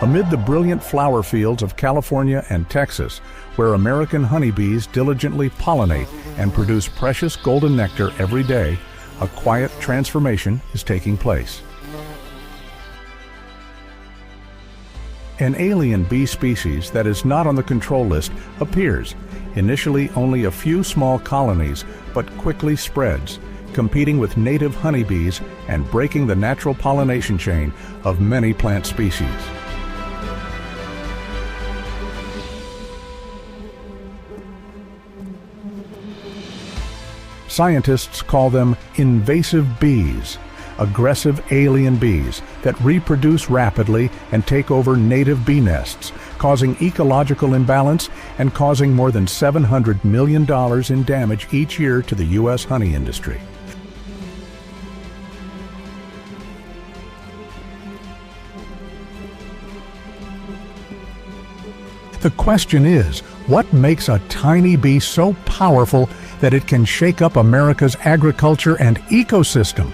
Amid the brilliant flower fields of California and Texas, where American honeybees diligently pollinate and produce precious golden nectar every day, a quiet transformation is taking place. An alien bee species that is not on the control list appears, initially only a few small colonies, but quickly spreads, competing with native honeybees and breaking the natural pollination chain of many plant species. Scientists call them invasive bees, aggressive alien bees that reproduce rapidly and take over native bee nests, causing ecological imbalance and causing more than $700 million in damage each year to the U.S. honey industry. The question is, what makes a tiny bee so powerful that it can shake up America's agriculture and ecosystem?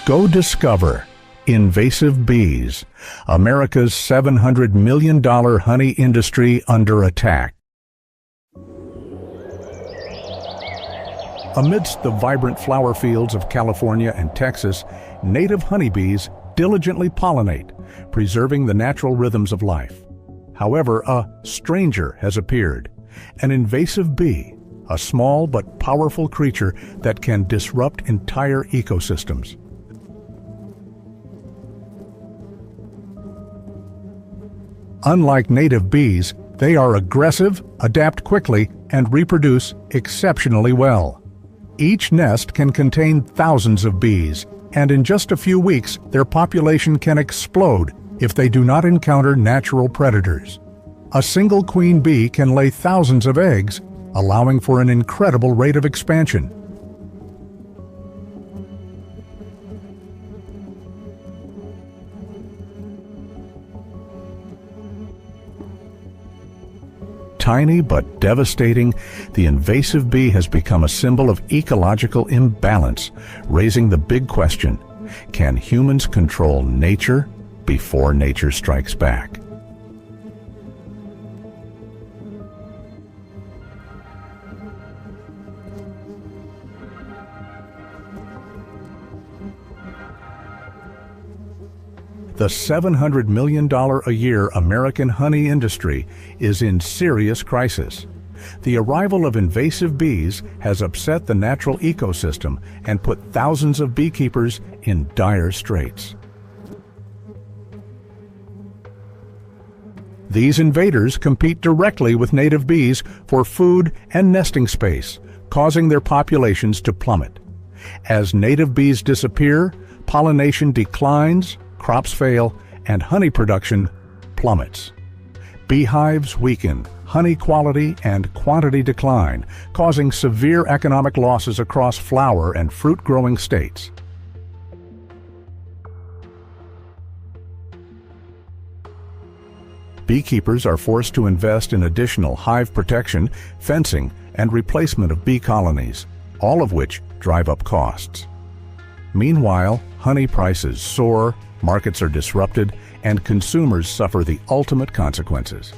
Go discover invasive bees, America's $700 million honey industry under attack. Amidst the vibrant flower fields of California and Texas, native honeybees diligently pollinate, preserving the natural rhythms of life. However, a stranger has appeared, an invasive bee, a small but powerful creature that can disrupt entire ecosystems. Unlike native bees, they are aggressive, adapt quickly, and reproduce exceptionally well. Each nest can contain thousands of bees, and in just a few weeks, their population can explode if they do not encounter natural predators. A single queen bee can lay thousands of eggs, allowing for an incredible rate of expansion. Tiny but devastating, the invasive bee has become a symbol of ecological imbalance, raising the big question: can humans control nature before nature strikes back? The $700 million a year American honey industry is in serious crisis. The arrival of invasive bees has upset the natural ecosystem and put thousands of beekeepers in dire straits. These invaders compete directly with native bees for food and nesting space, causing their populations to plummet. As native bees disappear, pollination declines, crops fail, and honey production plummets. Beehives weaken, honey quality and quantity decline, causing severe economic losses across flower and fruit-growing states. Beekeepers are forced to invest in additional hive protection, fencing, and replacement of bee colonies, all of which drive up costs. Meanwhile, honey prices soar, markets are disrupted, and consumers suffer the ultimate consequences.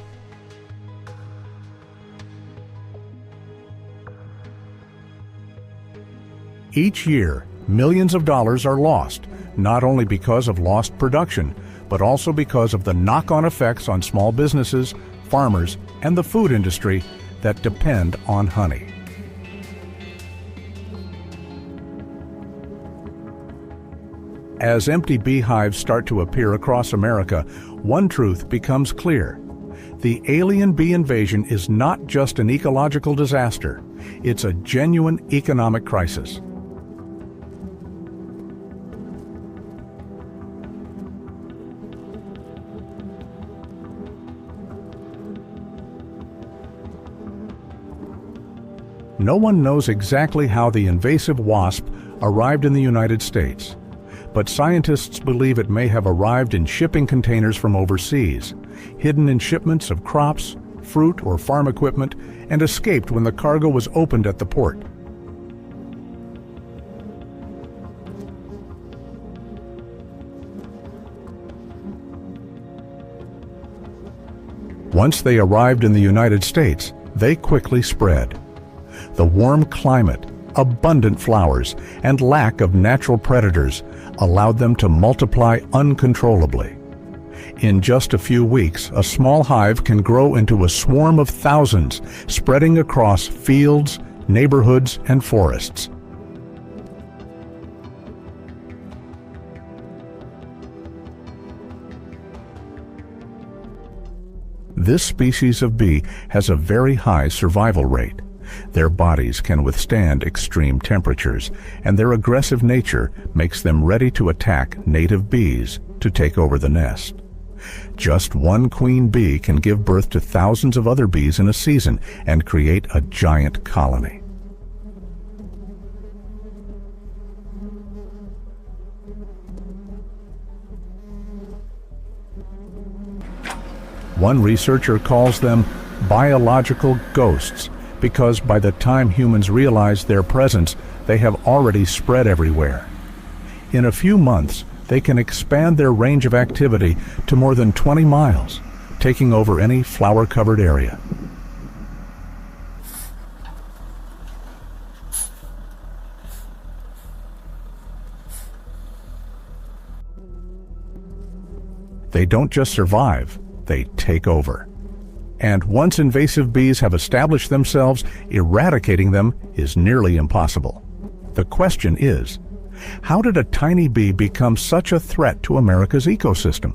Each year, millions of dollars are lost, not only because of lost production, but also because of the knock-on effects on small businesses, farmers, and the food industry that depend on honey. As empty beehives start to appear across America, one truth becomes clear. The alien bee invasion is not just an ecological disaster, it's a genuine economic crisis. No one knows exactly how the invasive wasp arrived in the United States, but scientists believe it may have arrived in shipping containers from overseas, hidden in shipments of crops, fruit, or farm equipment, and escaped when the cargo was opened at the port. Once they arrived in the United States, they quickly spread. The warm climate, abundant flowers, and lack of natural predators allowed them to multiply uncontrollably. In just a few weeks, a small hive can grow into a swarm of thousands, spreading across fields, neighborhoods, and forests. This species of bee has a very high survival rate. Their bodies can withstand extreme temperatures, and their aggressive nature makes them ready to attack native bees to take over the nest. Just one queen bee can give birth to thousands of other bees in a season and create a giant colony. One researcher calls them biological ghosts because by the time humans realize their presence, they have already spread everywhere. In a few months, they can expand their range of activity to more than 20 miles, taking over any flower-covered area. They don't just survive, they take over. And once invasive bees have established themselves, eradicating them is nearly impossible. The question is, how did a tiny bee become such a threat to America's ecosystem?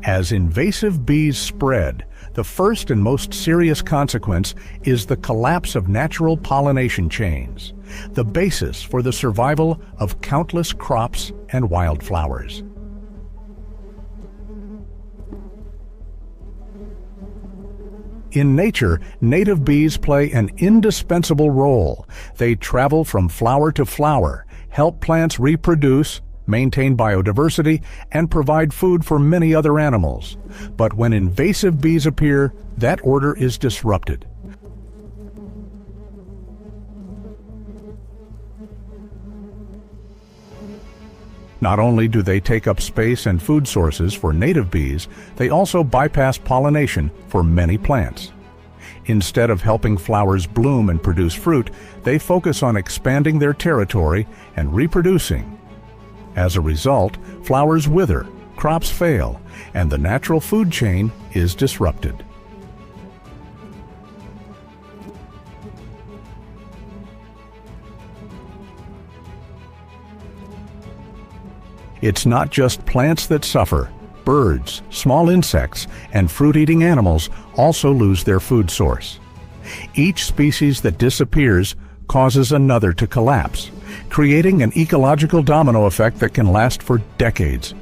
As invasive bees spread, the first and most serious consequence is the collapse of natural pollination chains, the basis for the survival of countless crops and wildflowers. In nature, native bees play an indispensable role. They travel from flower to flower, help plants reproduce, maintain biodiversity, and provide food for many other animals. But when invasive bees appear, that order is disrupted. Not only do they take up space and food sources for native bees, they also bypass pollination for many plants. Instead of helping flowers bloom and produce fruit, they focus on expanding their territory and reproducing. As a result, flowers wither, crops fail, and the natural food chain is disrupted. It's not just plants that suffer. Birds, small insects, and fruit-eating animals also lose their food source. Each species that disappears causes another to collapse, creating an ecological domino effect that can last for decades.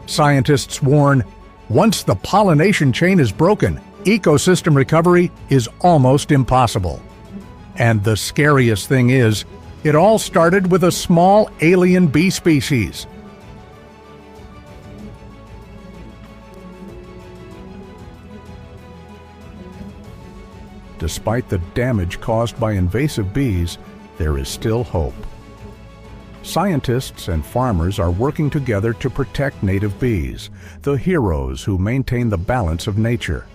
Scientists warn, once the pollination chain is broken, ecosystem recovery is almost impossible. And the scariest thing is, it all started with a small alien bee species. Despite the damage caused by invasive bees, there is still hope. Scientists and farmers are working together to protect native bees, the heroes who maintain the balance of nature.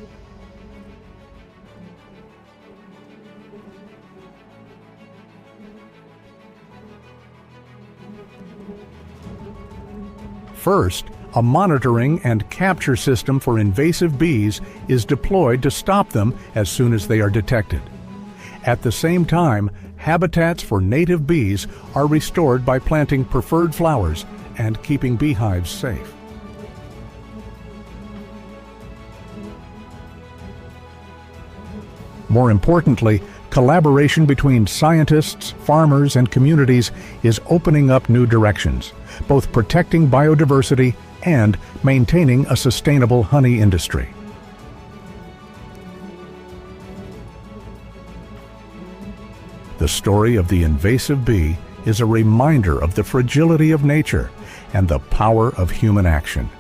First, a monitoring and capture system for invasive bees is deployed to stop them as soon as they are detected. At the same time, habitats for native bees are restored by planting preferred flowers and keeping beehives safe. More importantly, collaboration between scientists, farmers, and communities is opening up new directions, both protecting biodiversity and maintaining a sustainable honey industry. The story of the invasive bee is a reminder of the fragility of nature and the power of human action.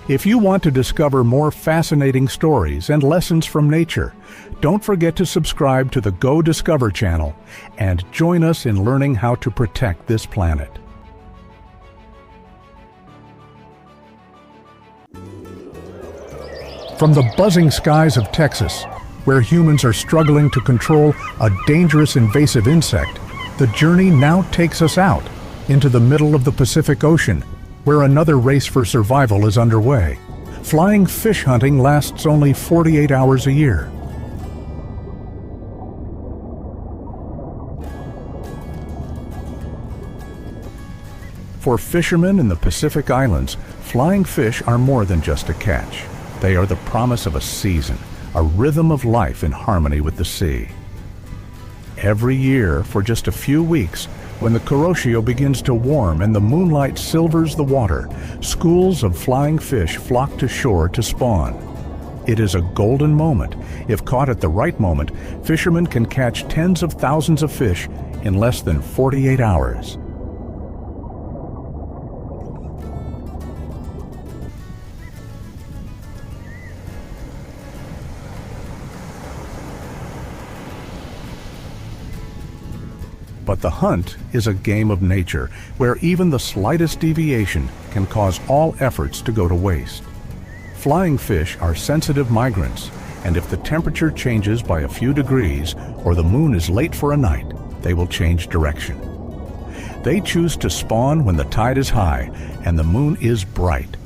If you want to discover more fascinating stories and lessons from nature, don't forget to subscribe to the Go Discover channel and join us in learning how to protect this planet. From the buzzing skies of Texas, where humans are struggling to control a dangerous invasive insect, the journey now takes us out into the middle of the Pacific Ocean, where another race for survival is underway. Flying fish hunting lasts only 48 hours a year. For fishermen in the Pacific Islands, flying fish are more than just a catch. They are the promise of a season, a rhythm of life in harmony with the sea. Every year, for just a few weeks, when the Kuroshio begins to warm and the moonlight silvers the water, schools of flying fish flock to shore to spawn. It is a golden moment. If caught at the right moment, fishermen can catch tens of thousands of fish in less than 48 hours. But the hunt is a game of nature, where even the slightest deviation can cause all efforts to go to waste. Flying fish are sensitive migrants, and if the temperature changes by a few degrees or the moon is late for a night, they will change direction. They choose to spawn when the tide is high and the moon is bright,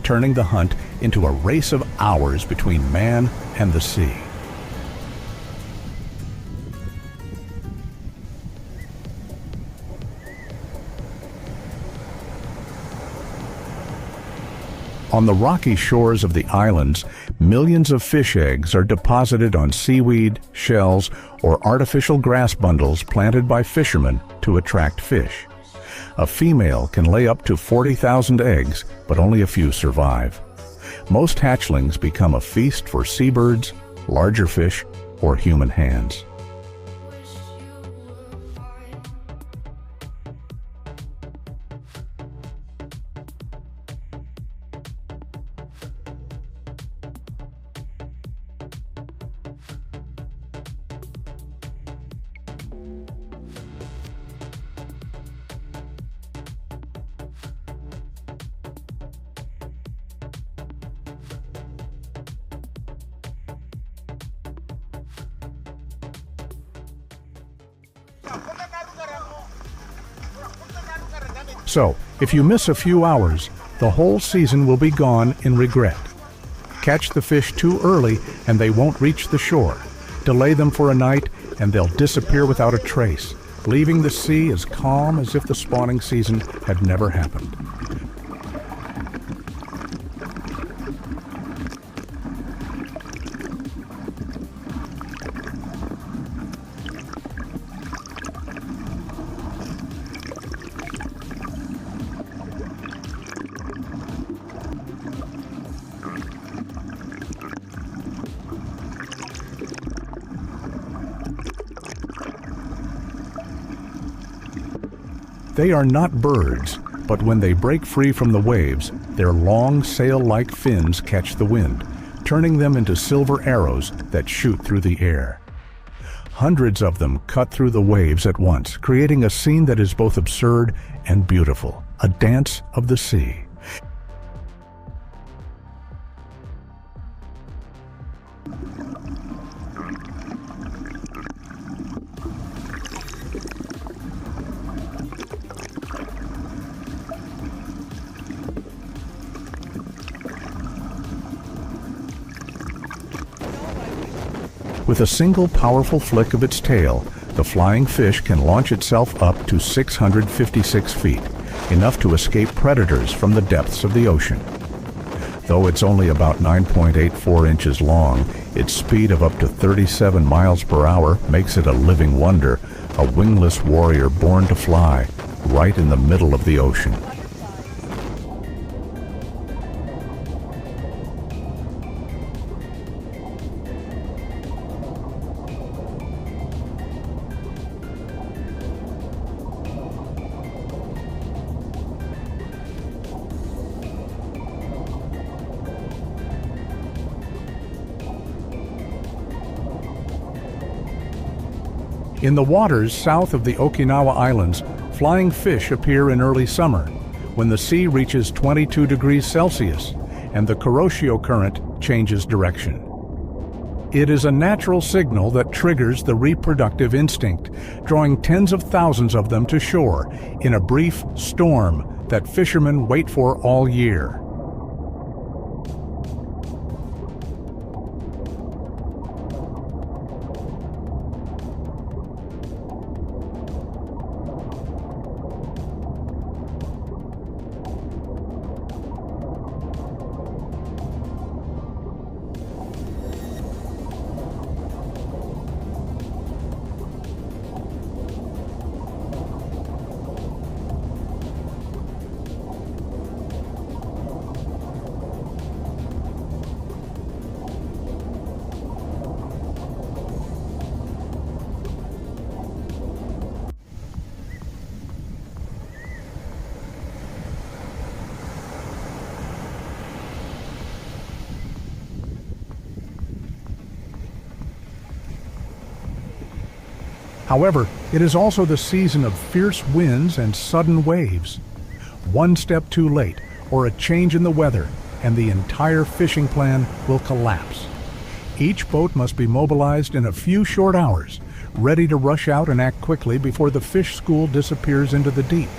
turning the hunt into a race of hours between man and the sea. On the rocky shores of the islands, millions of fish eggs are deposited on seaweed, shells, or artificial grass bundles planted by fishermen to attract fish. A female can lay up to 40,000 eggs, but only a few survive. Most hatchlings become a feast for seabirds, larger fish, or human hands. So, if you miss a few hours, the whole season will be gone in regret. Catch the fish too early and they won't reach the shore. Delay them for a night and they'll disappear without a trace, leaving the sea as calm as if the spawning season had never happened. They are not birds, but when they break free from the waves, their long sail-like fins catch the wind, turning them into silver arrows that shoot through the air. Hundreds of them cut through the waves at once, creating a scene that is both absurd and beautiful, a dance of the sea. With a single powerful flick of its tail, the flying fish can launch itself up to 656 feet, enough to escape predators from the depths of the ocean. Though it's only about 9.84 inches long, its speed of up to 37 miles per hour makes it a living wonder, a wingless warrior born to fly, right in the middle of the ocean. In the waters south of the Okinawa Islands, flying fish appear in early summer, when the sea reaches 22 degrees Celsius and the Kuroshio current changes direction. It is a natural signal that triggers the reproductive instinct, drawing tens of thousands of them to shore in a brief storm that fishermen wait for all year. However, it is also the season of fierce winds and sudden waves. One step too late, or a change in the weather, and the entire fishing plan will collapse. Each boat must be mobilized in a few short hours, ready to rush out and act quickly before the fish school disappears into the deep.